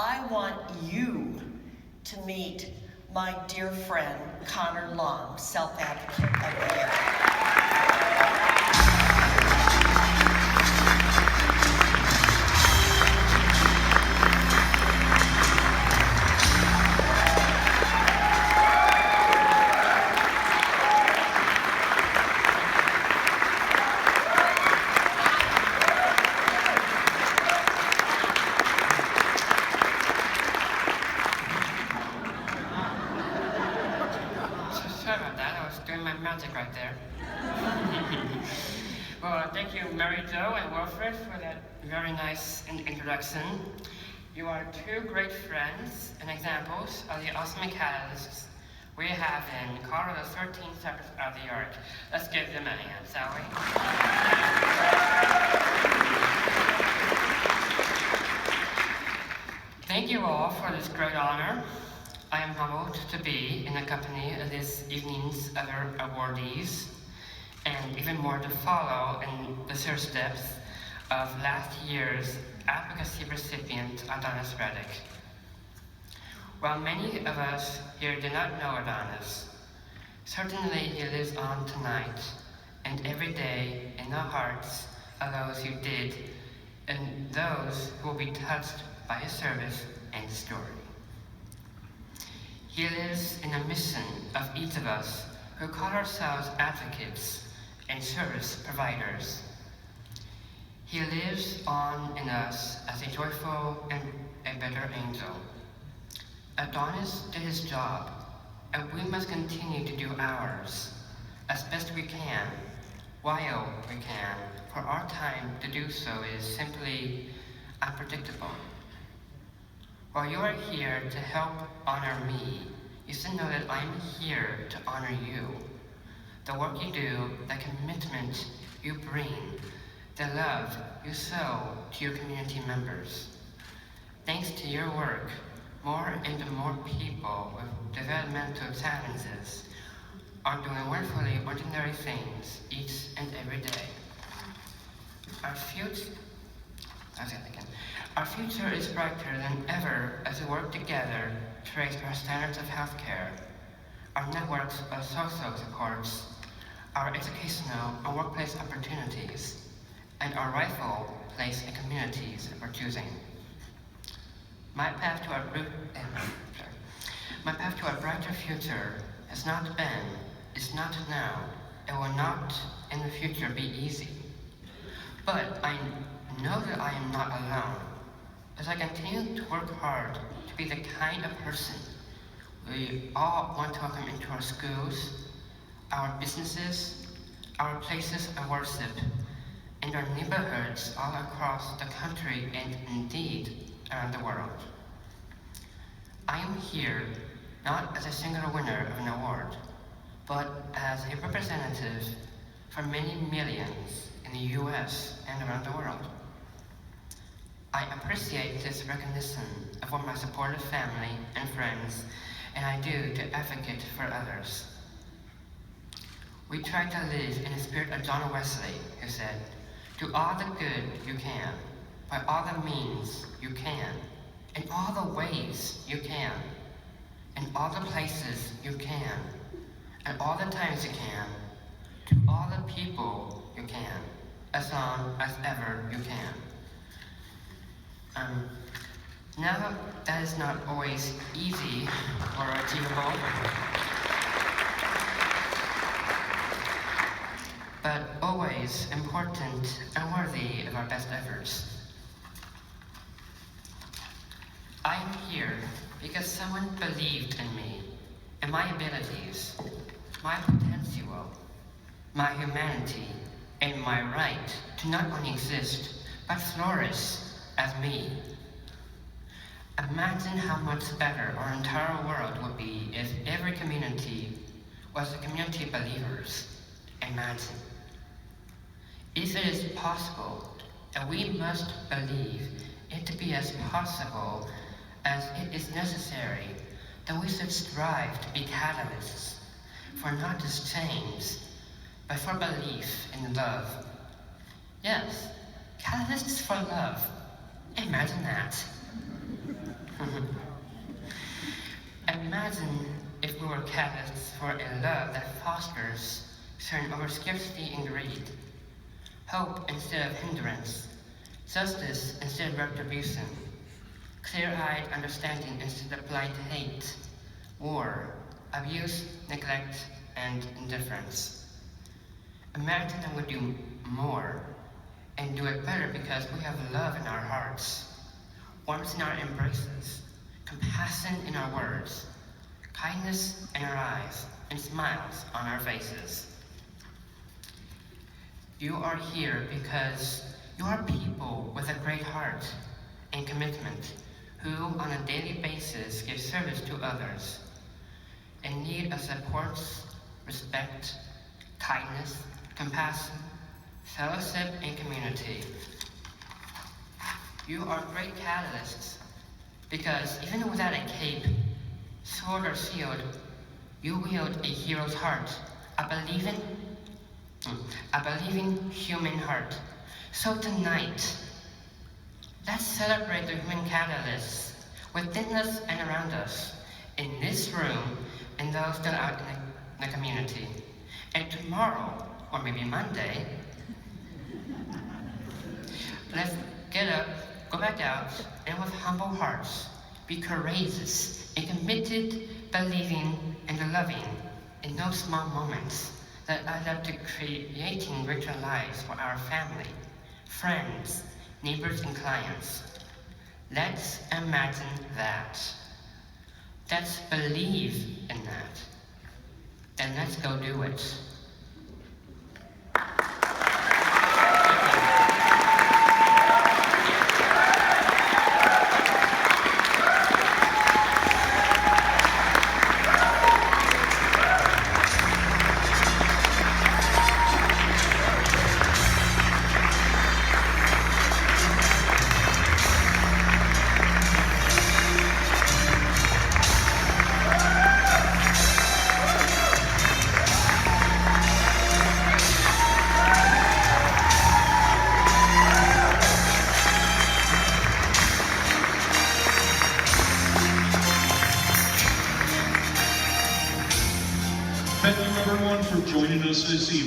I want you to meet my dear friend, Connor Long, Self-Advocate of the Year. Sorry about that, I was doing my magic right there. Well, thank you, Mary Jo and Wilfred, for that very nice introduction. You are two great friends and examples of the awesome catalysts we have in Colorado's 13 sectors of the Arc. Let's give them a hand, shall we? Thank you all for this great honor. I am humbled to be in the company of this evening's other awardees, and even more to follow in the steps of last year's advocacy recipient, Adonis Reddick. While many of us here do not know Adonis, certainly he lives on tonight and every day in the hearts of those who did and those who will be touched by his service and story. He lives in the mission of each of us who call ourselves advocates and service providers. He lives on in us as a joyful and a better angel. Adonis did his job, and we must continue to do ours as best we can, while we can, for our time to do so is simply unpredictable. While you are here to help honor me, you should know that I am here to honor you. The work you do, the commitment you bring, the love you sow to your community members. Thanks to your work, more and more people with developmental challenges are doing wonderfully ordinary things each and every day. Our future is brighter than ever as we work together to raise our standards of healthcare, our networks of social supports, our educational and workplace opportunities, and our rightful place in communities of our choosing. My path to a brighter future has not been, is not now, and will not in the future be easy. But I know that I am not alone, as I continue to work hard to be the kind of person we all want to welcome into our schools, our businesses, our places of worship, and our neighborhoods all across the country and indeed around the world. I am here not as a single winner of an award, but as a representative for many millions in the US and around the world. I appreciate this recognition of what my supportive family and friends and I do to advocate for others. We try to live in the spirit of John Wesley, who said, "Do all the good you can, by all the means you can, in all the ways you can, in all the places you can, and all the times you can, to all the people you can, as long as ever you can." Now, that is not always easy or achievable, but always important and worthy of our best efforts. I am here because someone believed in me, in my abilities, my potential, my humanity, and my right to not only exist, but flourish as me. Imagine how much better our entire world would be if every community was a community of believers. Imagine. If it is possible, and we must believe it to be as possible as it is necessary, then we should strive to be catalysts for not just change, but for belief in love. Yes, catalysts for love. Imagine that. Imagine if we were catalysts for a love that fosters turn over scarcity and greed, hope instead of hindrance, justice instead of retribution, clear-eyed understanding instead of blind hate, war, abuse, neglect, and indifference. Imagine that we do more and do it better because we have love in our hearts, warmth in our embraces, compassion in our words, kindness in our eyes, and smiles on our faces. You are here because you are people with a great heart and commitment who on a daily basis give service to others in need of support, respect, kindness, compassion, fellowship, and community. You are great catalysts because even without a cape, sword, or shield, you wield a hero's heart, a believing human heart. So tonight, let's celebrate the human catalysts within us and around us, in this room and those still out in the community. And tomorrow, or maybe Monday, let's get up, go back out, and with humble hearts, be courageous and committed, believing and loving in those small moments that add up to creating richer lives for our family, friends, neighbors, and clients. Let's imagine that. Let's believe in that. And let's go do it. Thank you everyone for joining us this evening.